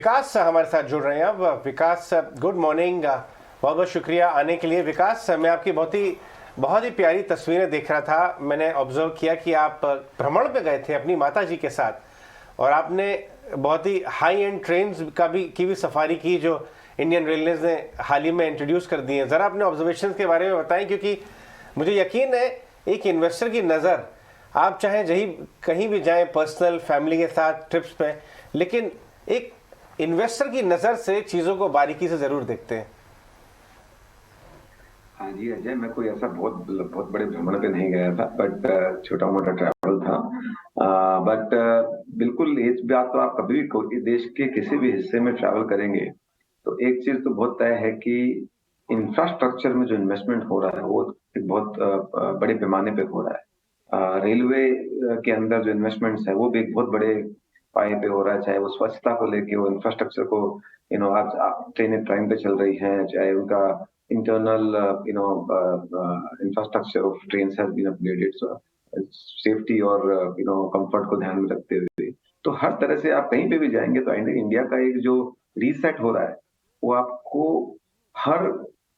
विकास हमारे साथ जुड़ रहे हैं। अब विकास, गुड मॉर्निंग, बहुत बहुत शुक्रिया आने के लिए। विकास, मैं आपकी बहुत ही प्यारी तस्वीरें देख रहा था। मैंने ऑब्जर्व किया कि आप भ्रमण पे गए थे अपनी माता जी के साथ और आपने बहुत ही हाई एंड ट्रेन्स की भी सफारी की जो इंडियन रेलवेज ने हाल ही में इंट्रोड्यूस कर दी है। ज़रा अपने ऑब्जर्वेशन के बारे में बताएं, क्योंकि मुझे यकीन है एक इन्वेस्टर की नज़र, आप चाहे कहीं भी जाएं पर्सनल फैमिली के साथ ट्रिप्स पे, लेकिन एक इन्वेस्टर की नजर से चीजों को बारीकी से जरूर देखते हैं। हाँ जी अजय, मैं कोई ऐसा बहुत बहुत बड़े भ्रमण पे नहीं गया था, बट छोटा मोटा ट्रैवल था। बट बिल्कुल इस बात तो आप कभी भी कोई देश के किसी भी हिस्से में ट्रैवल करेंगे तो एक चीज तो बहुत तय है कि इंफ्रास्ट्रक्चर में जो इन्वेस्टमेंट हो रहा है वो एक बहुत बड़े पैमाने पे हो रहा है। रेलवे के अंदर जो इन्वेस्टमेंट्स है वो भी एक बहुत बड़े पाए पे हो रहा है, चाहे वो स्वच्छता को लेके हो, इंफ्रास्ट्रक्चर को, आज ट्रेनें टाइम पे चल रही हैं, चाहे उनका internal infrastructure of train has been upgraded safety और कंफर्ट को ध्यान में रखते हुए। तो हर तरह से आप कहीं पे भी जाएंगे तो इंडिया का एक जो रीसेट हो रहा है वो आपको हर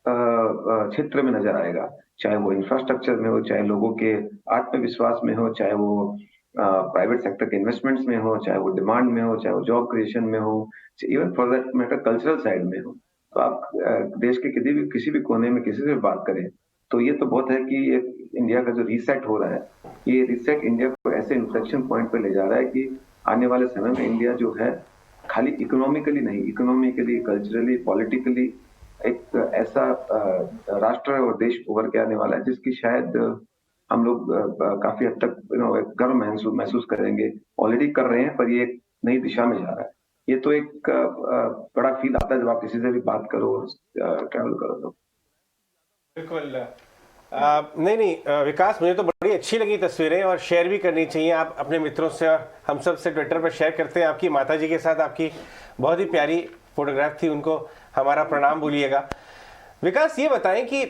क्षेत्र में नजर आएगा, चाहे वो इंफ्रास्ट्रक्चर में हो, चाहे लोगों के आत्मविश्वास में हो, चाहे वो प्राइवेट सेक्टर के इन्वेस्टमेंट्स में हो, चाहे वो डिमांड में हो, चाहे वो जॉब क्रिएशन में हो, even for that matter cultural side में हो। तो आप देश के किसी भी कोने में किसी से भी बात करें तो ये तो बहुत है कि ये इंडिया का जो रीसेट हो रहा है, ये रीसेट इंडिया को ऐसे इन्फ्लेक्शन पॉइंट पे ले जा रहा है कि आने वाले समय में इंडिया जो है खाली इकोनॉमिकली नहीं, इकोनॉमिकली, कल्चरली, पॉलिटिकली एक ऐसा राष्ट्र और देश उभर के आने वाला है जिसकी शायद हम लोग काफी हद तक गर्व महसूस करेंगे, ऑलरेडी कर रहे हैं, पर ये एक नई दिशा में जा रहा है। ये तो एक बड़ा फील आता है जब आप किसी से भी बात करो, ट्रैवल करो तो। बिल्कुल। नहीं नहीं, विकास, मुझे तो बड़ी अच्छी लगी तस्वीरें और शेयर भी करनी चाहिए। आप अपने मित्रों से और हम सब से ट्विटर पर शेयर करते हैं। आपकी माता जी के साथ आपकी बहुत ही प्यारी फोटोग्राफ थी, उनको हमारा प्रणाम बोलिएगा। विकास, ये बताएं कि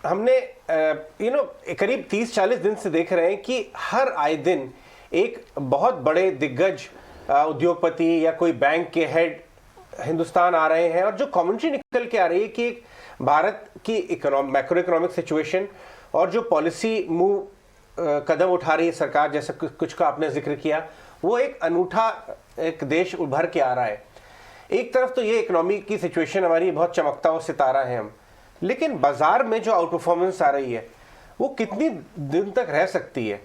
हमने करीब 30-40 दिन से देख रहे हैं कि हर आए दिन एक बहुत बड़े दिग्गज उद्योगपति या कोई बैंक के हेड हिंदुस्तान आ रहे हैं और जो कमेंट्री निकल के आ रही है कि भारत की मैक्रो इकोनॉमिक सिचुएशन और जो पॉलिसी कदम उठा रही है सरकार, जैसा कुछ का आपने जिक्र किया, वो एक अनूठा एक देश उभर के आ रहा है। एक तरफ तो ये इकोनॉमी की सिचुएशन हमारी बहुत चमकता हुआ सितारा है हम, लेकिन बाजार में जो आउट परफॉर्मेंस आ रही है वो कितनी दिन तक रह सकती है?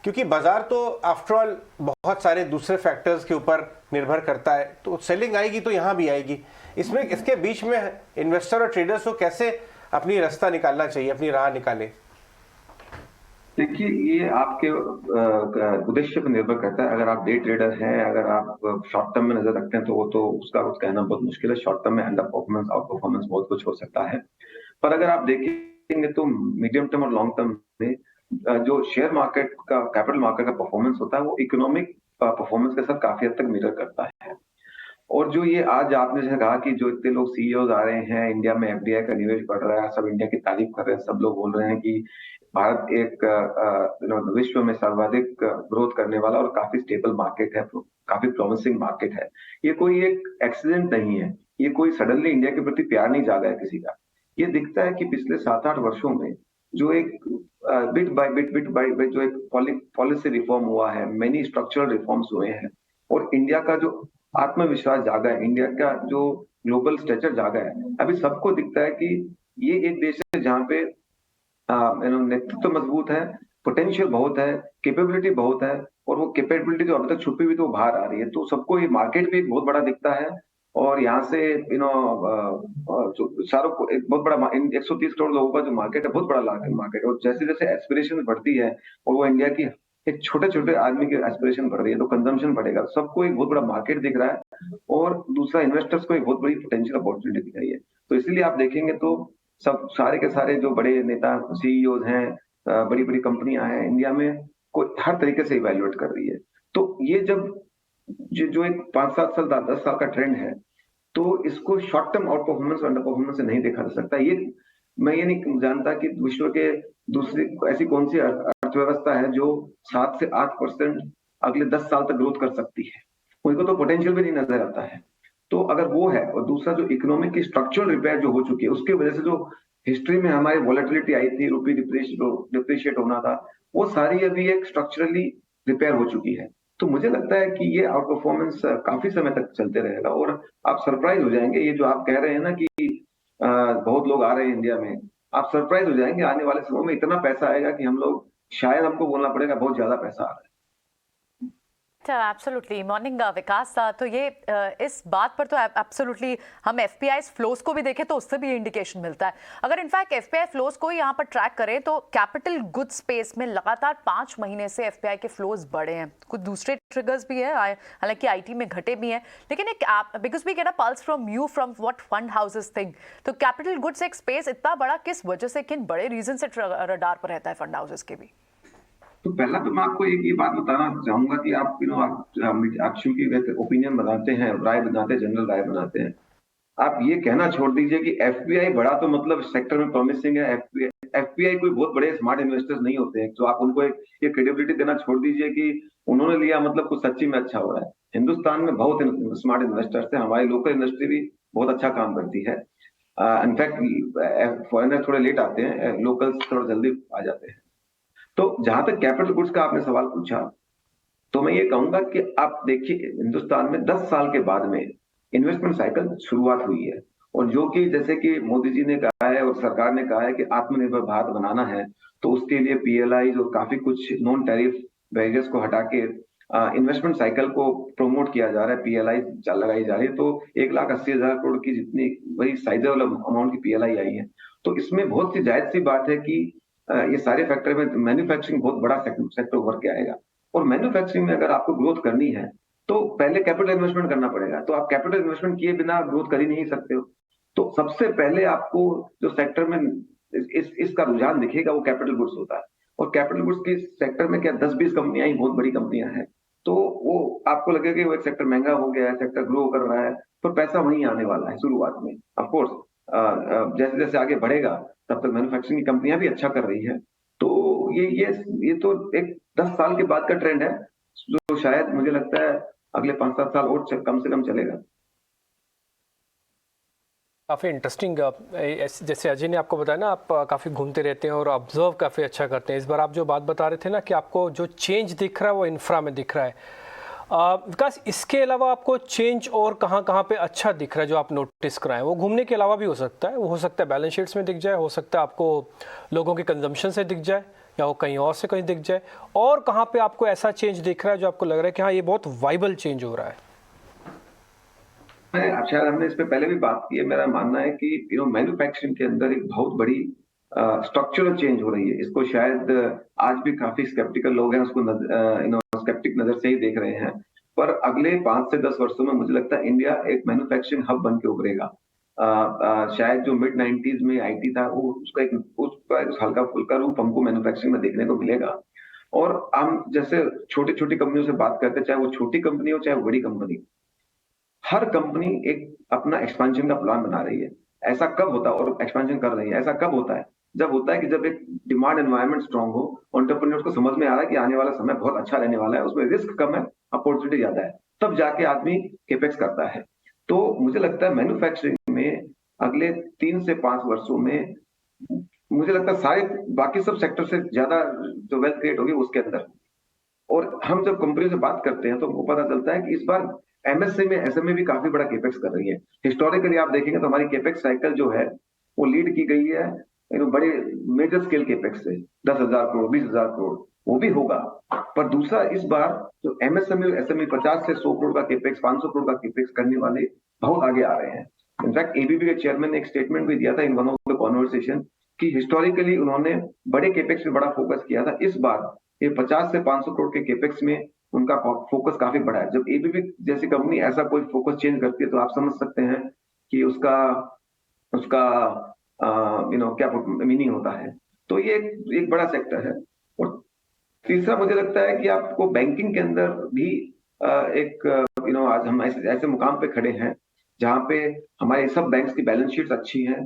क्योंकि बाजार तो आफ्टरऑल बहुत सारे दूसरे फैक्टर्स के ऊपर निर्भर करता है, तो सेलिंग आएगी तो यहाँ भी आएगी। इसके बीच में इन्वेस्टर और ट्रेडर्स को कैसे अपनी रास्ता निकालना चाहिए, अपनी राह निकाले? देखिए, ये आपके उद्देश्य पर निर्भर करता है। अगर आप डे ट्रेडर हैं, अगर आप शॉर्ट टर्म में नजर रखते हैं तो वो तो उसका कुछ कहना बहुत मुश्किल है। शॉर्ट टर्म में अंडर परफॉर्मेंस, आउट परफॉर्मेंस बहुत कुछ हो सकता है। पर अगर आप देखेंगे तो मीडियम टर्म और लॉन्ग टर्म में जो शेयर मार्केट का, कैपिटल मार्केट का परफॉर्मेंस होता है वो इकोनॉमिक परफॉर्मेंस के साथ काफी हद तक मिरर करता है। और जो ये आज आपने जैसे कहा कि जो इतने लोग सीईओ आ रहे हैं, इंडिया में एफडीआई का निवेश बढ़ रहा है, सब इंडिया की तारीफ कर रहे हैं, सब लोग बोल रहे हैं कि भारत एक विश्व में सर्वाधिक ग्रोथ करने वाला और काफी स्टेबल मार्केट है, काफी प्रॉमिसिंग मार्केट है। ये कोई एक एक्सीडेंट नहीं है, ये कोई सडनली इंडिया के प्रति प्यार नहीं जागा है किसी का। ये दिखता है कि पिछले 7-8 वर्षों में जो एक बिट बाय बिट जो एक पॉलिसी रिफॉर्म हुआ है, मेनी स्ट्रक्चरल रिफॉर्म्स हुए हैं, और इंडिया का जो आत्मविश्वास जागा है, इंडिया का जो ग्लोबल स्टेचर जागा है, अभी सबको दिखता है कि ये एक देश है जहाँ पे नेतृत्व मजबूत है, पोटेंशियल बहुत है, कैपेबिलिटी बहुत है, और वो कैपेबिलिटी जो अभी तक छुपी हुई तो बाहर आ रही है। तो सबको ये मार्केट भी एक बहुत बड़ा दिखता है, और यहाँ से सारों को एक बहुत बड़ा 130 करोड़ लोगों का जो मार्केट है, बहुत बड़ा मार्केट है। और जैसे जैसे एस्पिरेशन बढ़ती है और वो इंडिया की एक छोटे छोटे आदमी की एस्पिरेशन बढ़ रही है तो कंजम्पशन बढ़ेगा, सबको एक बहुत बड़ा मार्केट दिख रहा है, और दूसरा इन्वेस्टर्स को एक बहुत बड़ी पोटेंशियल अपॉर्चुनिटी दिख रही है। तो इसलिए आप देखेंगे तो सब सारे के सारे जो बड़े नेता, सीईओ हैं, बड़ी बड़ी कंपनियां हैं इंडिया में, को हर तरीके से इवेल्युएट कर रही है। तो ये जब जो एक 5-7 साल 10 साल का ट्रेंड है, तो इसको short term out performance under performance से नहीं देखा जा सकता। ये मैं ये नहीं जानता कि विश्व के दूसरी ऐसी कौन सी अर्थव्यवस्था है जो 7 से 8% अगले 10 साल तक ग्रोथ कर सकती है। उनको तो पोटेंशियल भी नहीं नजर आता है। तो अगर वो है, और दूसरा जो इकोनॉमिक की स्ट्रक्चरल रिपेयर जो हो चुकी है, उसकी वजह से जो हिस्ट्री में हमारी वॉलेटिलिटी आई थी, रुपी डिप्रिशिएट होना था, वो सारी अभी एक स्ट्रक्चरली रिपेयर हो चुकी है। तो मुझे लगता है कि ये आउट परफॉर्मेंस काफी समय तक चलते रहेगा, और आप सरप्राइज हो जाएंगे। ये जो आप कह रहे हैं ना कि बहुत लोग आ रहे हैं इंडिया में, आप सरप्राइज हो जाएंगे, आने वाले समय में इतना पैसा आएगा कि हम लोग, शायद हमको बोलना पड़ेगा बहुत ज्यादा पैसा आ रहा है। एब्सोल्युटली। मॉर्निंग विकास। तो ये इस बात पर तो एब्सोल्युटली हम एफपीआई फ्लोज को भी देखें तो उससे भी इंडिकेशन मिलता है। अगर इनफैक्ट एफपीआई फ्लोज को यहाँ पर ट्रैक करें तो कैपिटल गुड स्पेस में लगातार 5 महीने से एफपीआई के फ्लोज बढ़े हैं। कुछ दूसरे ट्रिगर्स भी है, हालांकि आईटी में घटे भी हैं, लेकिन एक because we get a pulse from you from what fund houses think. तो कैपिटल गुड्स एक स्पेस इतना बड़ा किस वजह से, किन बड़े रीजन से रडार पर रहता है फंड हाउसेस के भी? तो पहला तो मैं आपको एक ये बात बताना चाहूंगा कि आप आप चूंकि ओपिनियन बनाते हैं, राय बनाते हैं, जनरल राय बनाते हैं, आप ये कहना छोड़ दीजिए कि एफपीआई बड़ा तो मतलब सेक्टर में प्रॉमिसिंग है। एफपीआई कोई बहुत बड़े स्मार्ट इन्वेस्टर्स नहीं होते हैं, तो आप उनको एक ये क्रेडिबिलिटी देना छोड़ दीजिए कि उन्होंने लिया मतलब कुछ सच्ची में अच्छा हो रहा है। हिंदुस्तान में बहुत स्मार्ट इन्वेस्टर्स हैं, हमारी लोकल इंडस्ट्री भी बहुत अच्छा काम करती है। इनफैक्ट फॉरेनर थोड़े लेट आते हैं, लोकल्स थोड़ा जल्दी आ जाते हैं। तो जहां तक कैपिटल गुड्स का आपने सवाल पूछा, तो मैं ये कहूंगा कि आप देखिए, हिंदुस्तान में 10 साल के बाद में इन्वेस्टमेंट साइकिल शुरुआत हुई है, और जो कि जैसे कि मोदी जी ने कहा है और सरकार ने कहा है कि आत्मनिर्भर भारत बनाना है, तो उसके लिए पीएलआई और काफी कुछ नॉन टैरिफ बैरियर्स को हटा के इन्वेस्टमेंट साइकिल को प्रमोट किया जा रहा है, पीएलआई लगाई जा रही है। तो 1,80,000 करोड़ की जितनी बड़ी साइजेबल अमाउंट की पीएलआई आई है, तो इसमें बहुत सी जायज सी बात है कि ये सारे फैक्टर में मैन्युफैक्चरिंग बहुत बड़ा सेक्टर उभर के आएगा। और मैन्युफैक्चरिंग में अगर आपको ग्रोथ करनी है तो पहले कैपिटल इन्वेस्टमेंट करना पड़ेगा, तो आप कैपिटल इन्वेस्टमेंट किए बिना ग्रोथ कर ही नहीं सकते हो। तो सबसे पहले आपको जो सेक्टर में इसका रुझान दिखेगा वो कैपिटल गुड्स होता है, और कैपिटल गुड्स के सेक्टर में क्या 10-20 कंपनियां ही बहुत बड़ी कंपनियां हैं, तो वो आपको लगेगा कि वो एक सेक्टर महंगा हो गया है, सेक्टर ग्रो कर रहा है, तो पैसा वहीं आने वाला है शुरुआत में। ऑफकोर्स जैसे जैसे आगे बढ़ेगा तब तक मैन्युफैक्चरिंग की कंपनियां भी अच्छा कर रही है। तो ये तो एक 10 साल के बाद का ट्रेंड है, जो शायद मुझे लगता है अगले 5-7 साल और कम से कम चलेगा। काफ़ी इंटरेस्टिंग। जैसे अजय ने आपको बताया ना, आप काफ़ी घूमते रहते हैं और ऑब्जर्व काफ़ी अच्छा करते हैं। इस बार आप जो बात बता रहे थे ना कि आपको जो चेंज दिख रहा है वो इंफ्रा में दिख रहा है। विकास, इसके अलावा आपको चेंज और कहाँ कहाँ पे अच्छा दिख रहा है जो आप नोटिस कराएं? वो घूमने के अलावा भी हो सकता है, वो हो सकता है बैलेंस शीट्स में दिख जाए, हो सकता है आपको लोगों के कंजम्पशन से दिख जाए, या वो कहीं और से कहीं दिख जाए। और कहाँ पे आपको ऐसा चेंज दिख रहा है जो आपको लग रहा है कि हाँ ये बहुत वाइबल चेंज हो रहा है? शायद हमने इस पे पहले भी बात की है। मेरा मानना है कि मैन्युफैक्चरिंग के अंदर एक बहुत बड़ी स्ट्रक्चरल चेंज हो रही है। इसको शायद आज भी काफी स्केप्टिकल लोग हैं, उसको स्केप्टिक नजर से ही देख रहे हैं, पर अगले 5 से 10 वर्षों में मुझे लगता है इंडिया एक मैन्युफैक्चरिंग हब बन के उभरेगा। शायद जो मिड 90s में आईटी था, वो उसका हल्का फुल्का रूप हमको मैन्युफैक्चरिंग में देखने को मिलेगा। और हम जैसे छोटी छोटी कंपनियों से बात करते हैं, चाहे वो छोटी कंपनी हो चाहे वो बड़ी कंपनी, हर कंपनी एक अपना एक्सपेंशन का प्लान बना रही है। ऐसा कब होता है, और एक्सपेंशन कर रही है, ऐसा कब होता है? जब होता है कि जब एक डिमांड एनवायरनमेंट स्ट्रांग हो, एंटरप्रेन्योर्स को समझ में आ रहा है कि आने वाला समय बहुत अच्छा रहने वाला है, उसमें रिस्क कम है, अपॉर्चुनिटी ज्यादा है, तब जाके आदमी केपेक्स करता है। तो मुझे लगता है मैन्युफैक्चरिंग में अगले 3 से 5 वर्षों में, मुझे लगता है सारे बाकी सब सेक्टर से ज्यादा जो वेल्थ क्रिएट होगी उसके अंदर। और हम जब कंपनी से बात करते हैं तो हमको पता चलता है कि इस बार एमएसएमई में एसएमई भी काफी बड़ा केपेक्स कर रही है। हिस्टोरिकली आप देखेंगे तो हमारी केपेक्स साइकिल जो है वो लीड की गई है बड़े मेजर स्केल केपेक्स से, 10,000 करोड़, 20,000 करोड़, वो भी होगा। पर दूसरा, इस बार जो एमएसएमई और एसएमई 50 से 100 करोड़ का केपेक्स, 500 करोड़ का केपेक्स करने वाले बहुत आगे आ रहे हैं। इनफैक्ट एबीबी के चेयरमैन ने एक स्टेटमेंट भी दिया था in one of the conversation कि हिस्टोरिकली उन्होंने बड़े केपेक्स पे बड़ा फोकस किया था। इस बार ये 50 से 500 करोड़ के केपेक्स में उनका फोकस काफी बड़ा है। जब एबीबी जैसी कंपनी ऐसा कोई फोकस चेंज करती है तो आप समझ सकते हैं कि उसका उसका क्या मीनिंग होता है। तो ये एक बड़ा सेक्टर है। और तीसरा, मुझे लगता है कि आपको बैंकिंग के अंदर भी एक आज हम ऐसे मुकाम पे खड़े हैं जहां पे हमारे सब बैंक्स की बैलेंस शीट्स अच्छी हैं,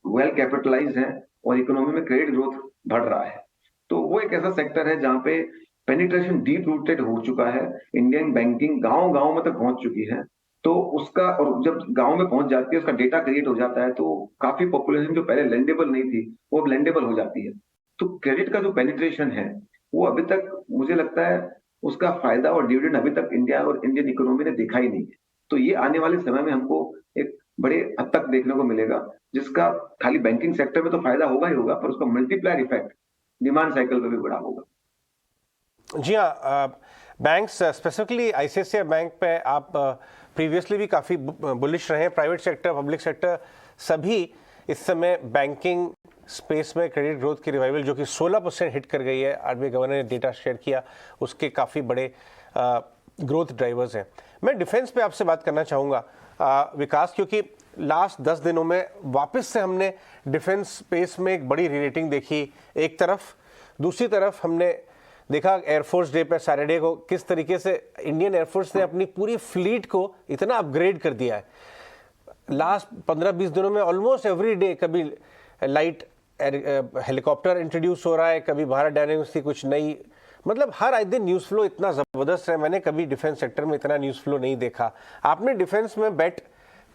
वेल कैपिटलाइज हैं, और इकोनॉमी में क्रेडिट ग्रोथ बढ़ रहा है। तो वो एक ऐसा सेक्टर है जहां पे पेनिट्रेशन डीप रूटेड हो चुका है, इंडियन बैंकिंग गांव गांव में तक पहुंच चुकी है। तो उसका, और जब गांव में पहुंच जाती है, उसका डेटा क्रिएट हो जाता है, तो काफी पॉपुलेशन जो पहले लेंडेबल नहीं थी वो अब लेंडेबल हो जाती है। तो क्रेडिट का जो पेनिट्रेशन है वो अभी तक मुझे लगता है उसका फायदा और डिविडेंड अभी तक इंडिया और इंडियन इकोनॉमी ने देखा ही नहीं है। तो ये आने वाले समय में हमको एक बड़े हद तक देखने को मिलेगा, जिसका खाली बैंकिंग सेक्टर में तो फायदा होगा ही होगा, पर उसका मल्टीप्लायर इफेक्ट डिमांड साइकिल पे भी बड़ा होगा। जी हाँ, बैंक्स स्पेसिफिकली आईसीआईसीआई बैंक पे आप प्रीवियसली भी काफ़ी बुलिश रहे हैं। प्राइवेट सेक्टर, पब्लिक सेक्टर सभी इस समय बैंकिंग स्पेस में क्रेडिट ग्रोथ की रिवाइवल जो कि 16% हिट कर गई है, आरबीआई गवर्नर ने डेटा शेयर किया, उसके काफ़ी बड़े ग्रोथ ड्राइवर्स हैं। मैं डिफेंस पे आपसे बात करना चाहूँगा विकास, क्योंकि लास्ट 10 दिनों में वापस से हमने डिफेंस स्पेस में एक बड़ी रीरेटिंग देखी एक तरफ। दूसरी तरफ हमने देखा एयरफोर्स डे पे सैटरडे को किस तरीके से इंडियन एयरफोर्स ने अपनी पूरी फ्लीट को इतना अपग्रेड कर दिया है। लास्ट 15-20 दिनों में ऑलमोस्ट एवरी डे कभी लाइट हेलीकॉप्टर इंट्रोड्यूस हो रहा है, कभी भारत डायनेमिक्स की कुछ नई, मतलब हर आए दिन न्यूज़ फ्लो इतना ज़बरदस्त है। मैंने कभी डिफेंस सेक्टर में इतना न्यूज़ फ्लो नहीं देखा। आपने डिफेंस में बेट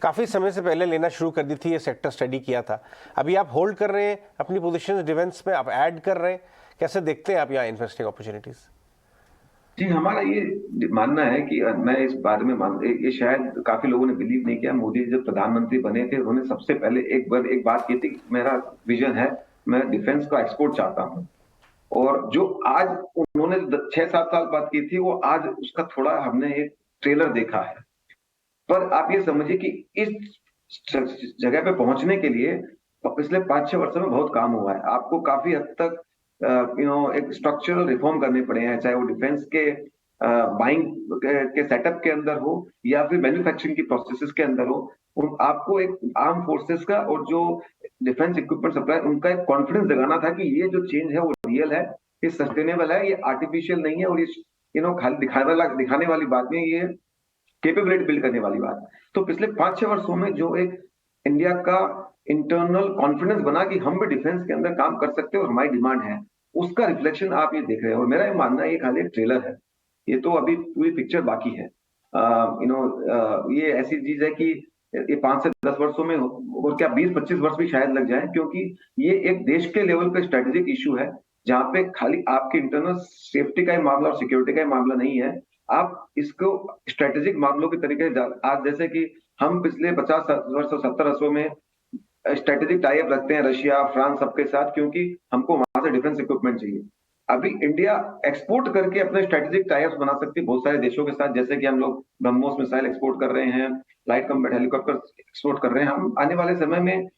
काफ़ी समय से पहले लेना शुरू कर दी थी, ये सेक्टर स्टडी किया था, अभी आप होल्ड कर रहे हैं अपनी पोजीशन डिफेंस में, आप ऐड कर रहे हैं, कैसे देखते हैं आप यहाँ इन्वेस्टिंग अपॉर्चुनिटीज? जी, हमारा ये मानना है कि मैं इस बारे में ये शायद काफी लोगों ने बिलीव नहीं किया। मोदी जब प्रधानमंत्री बने थे उन्होंने सबसे पहले एक बात की थी, मेरा विजन है, मैं डिफेंस का एक्सपोर्ट चाहता हूँ। और जो आज उन्होंने 6-7 साल बात की थी, वो आज उसका थोड़ा हमने एक ट्रेलर देखा है। पर आप ये समझिए कि इस जगह पे पहुंचने के लिए पिछले 5-6 वर्षों में बहुत काम हुआ है। आपको काफी हद तक एक स्ट्रक्चरल रिफॉर्म करने पड़े हैं, चाहे वो डिफेंस के बाइंग के सेटअप के अंदर हो या फिर मैन्युफैक्चरिंग की प्रोसेसेस के अंदर हो। आपको एक आर्म फोर्सेस का और जो डिफेंस इक्विपमेंट सप्लाई उनका एक कॉन्फिडेंस जगाना था कि ये जो चेंज है वो रियल है, ये सस्टेनेबल है, ये आर्टिफिशियल नहीं है, और ये खाली दिखाने वाली बात नहीं, ये कैपेबिलिटी बिल्ड करने वाली बात। तो पिछले 5-6 वर्षों में जो एक इंडिया का इंटरनल कॉन्फिडेंस बना कि हम भी डिफेंस के अंदर काम कर सकते हैं और हमारी डिमांड है, उसका रिफ्लेक्शन आप ये देख रहे हैं। और मेरा ये मानना है ये खाली एक ट्रेलर है, ये तो अभी पूरी पिक्चर बाकी है। ये ऐसी चीज है कि ये 5 से 10 वर्षों में और क्या 20-25 वर्ष भी शायद लग जाए, क्योंकि ये एक देश के लेवल पे स्ट्रेटेजिक इशू है, जहां पे खाली आपके इंटरनल सेफ्टी का ही मामला और सिक्योरिटी का ही मामला नहीं है। आप इसको स्ट्रेटेजिक मामलों के तरीके से आज जैसे कि हम पिछले 50 वर्षों 70 वर्षों में स्ट्रेटेजिक टाई अप रखते हैं रशिया, फ्रांस सबके साथ, क्योंकि हमको वहां से डिफेंस इक्विपमेंट चाहिए। अभी इंडिया एक्सपोर्ट करके अपने स्ट्रेटेजिक टाई अप बना सकती है बहुत सारे देशों के साथ, जैसे कि हम लोग ब्रह्मोस मिसाइल एक्सपोर्ट कर रहे हैं, लाइट कॉम्बैट हेलीकॉप्टर एक्सपोर्ट कर रहे हैं। हम आने वाले समय में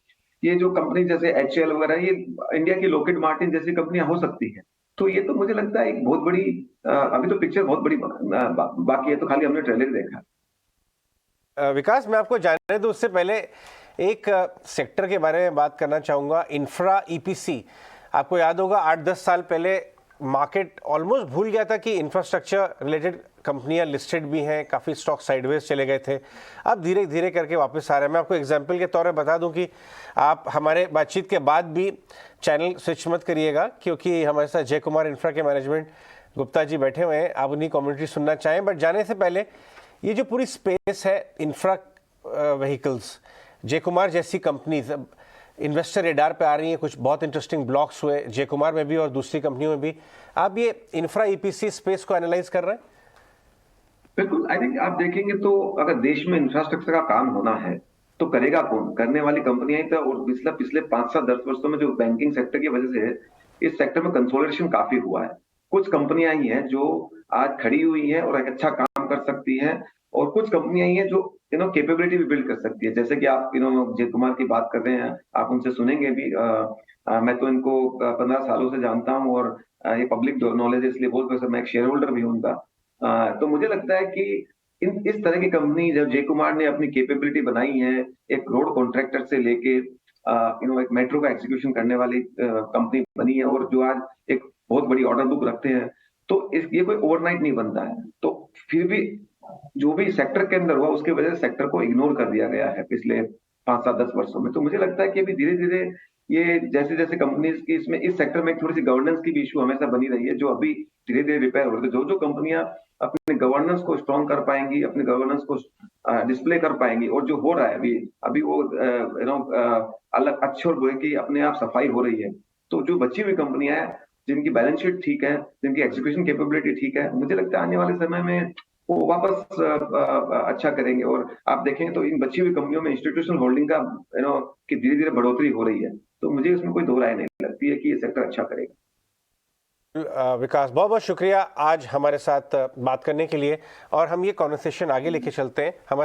ये जो कंपनी जैसे HAL वगैरह, ये इंडिया की लॉकहीड मार्टिन जैसी कंपनियां हो सकती है। तो ये तो मुझे लगता है एक बहुत बड़ी अभी तो पिक्चर बहुत बड़ी बाकी है, तो खाली हमने ट्रेलर देखा। विकास, मैं आपको जानने दूं उससे पहले एक सेक्टर के बारे में बात करना चाहूँगा, इंफ्रा EPC। आपको याद होगा 8-10 साल पहले मार्केट ऑलमोस्ट भूल गया था कि इंफ्रास्ट्रक्चर रिलेटेड कंपनियां लिस्टेड भी हैं, काफ़ी स्टॉक साइडवेज चले गए थे, अब धीरे धीरे करके वापस आ रहे हैं। मैं आपको एग्जांपल के तौर पे बता दूं कि आप हमारे बातचीत के बाद भी चैनल स्विच मत करिएगा, क्योंकि हमारे साथ जय कुमार इंफ्रा के मैनेजमेंट गुप्ता जी बैठे हुए हैं, आप उन्हीं कमेंट्री सुनना चाहें। बट जाने से पहले ये जो पूरी स्पेस है इंफ्रा व्हीकल्स, जय कुमार जैसी कंपनीज अब इन्वेस्टर रेडार पे आ रही हैं, कुछ बहुत इंटरेस्टिंग ब्लॉक्स हुए जय कुमार में भी और दूसरी कंपनियों में भी। आप ये इंफ्रा EPC स्पेस को एनालाइज कर रहे हैं? बिल्कुल, आई थिंक आप देखेंगे तो अगर देश में इंफ्रास्ट्रक्चर का काम होना है तो करेगा कौन? करने वाली कंपनियां ही तो। और पिछले 5-10 वर्षों में जो बैंकिंग सेक्टर की वजह से इस सेक्टर में कंसोलिडेशन काफी हुआ है। कुछ कंपनियां ही हैं जो आज खड़ी हुई हैं और एक अच्छा काम कर सकती हैं, और कुछ कंपनियां ही हैं जो कैपेबिलिटी भी बिल्ड कर सकती है। जैसे कि आप जय कुमार की बात कर रहे हैं, आप उनसे सुनेंगे भी। मैं तो इनको 15 सालों से जानता हूं और ये पब्लिक नॉलेज है, इसलिए बोल सकता, मैं एक शेयर होल्डर भी हूं उनका। तो मुझे लगता है कि इस तरह की कंपनी जब जय कुमार ने अपनी कैपेबिलिटी बनाई है, एक रोड कॉन्ट्रैक्टर से लेके एक मेट्रो का एग्जीक्यूशन करने वाली कंपनी बनी है, और जो आज एक बहुत बड़ी ऑर्डर बुक रखते हैं, तो ये कोई ओवरनाइट नहीं बनता है। तो फिर भी जो भी सेक्टर के अंदर हुआ उसकी वजह से सेक्टर को इग्नोर कर दिया गया है पिछले 5-7-10 वर्षों में। तो मुझे लगता है कि अभी धीरे धीरे ये जैसे जैसे कंपनीज की इसमें इस सेक्टर में थोड़ी सी गवर्नेंस की भी इशू हमेशा बनी रही है, जो अभी धीरे धीरे रिपेयर हो रही है। जो जो कंपनियां अपने गवर्नेंस को स्ट्रॉन्ग कर पाएंगी, अपने गवर्नेंस को डिस्प्ले कर पाएंगी। और जो हो रहा है अभी वो अलग अच्छे और बुरे की अपने आप सफाई हो रही है। तो जो बची हुई कंपनियां हैं जिनकी बैलेंस शीट ठीक है, जिनकी एग्जीक्यूशन कैपेबिलिटी ठीक है, मुझे लगता है आने वाले समय में वो वापस अच्छा करेंगे। और आप देखें तो इन बची हुई कंपनियों में इंस्टीट्यूशनल होल्डिंग का की धीरे धीरे बढ़ोतरी हो रही है। तो मुझे इसमें कोई दो राय नहीं लगती है कि ये सेक्टर अच्छा करेगा। विकास, बहुत बहुत शुक्रिया आज हमारे साथ बात करने के लिए, और हम ये कॉन्वर्सेशन आगे लेके चलते हैं। हमारे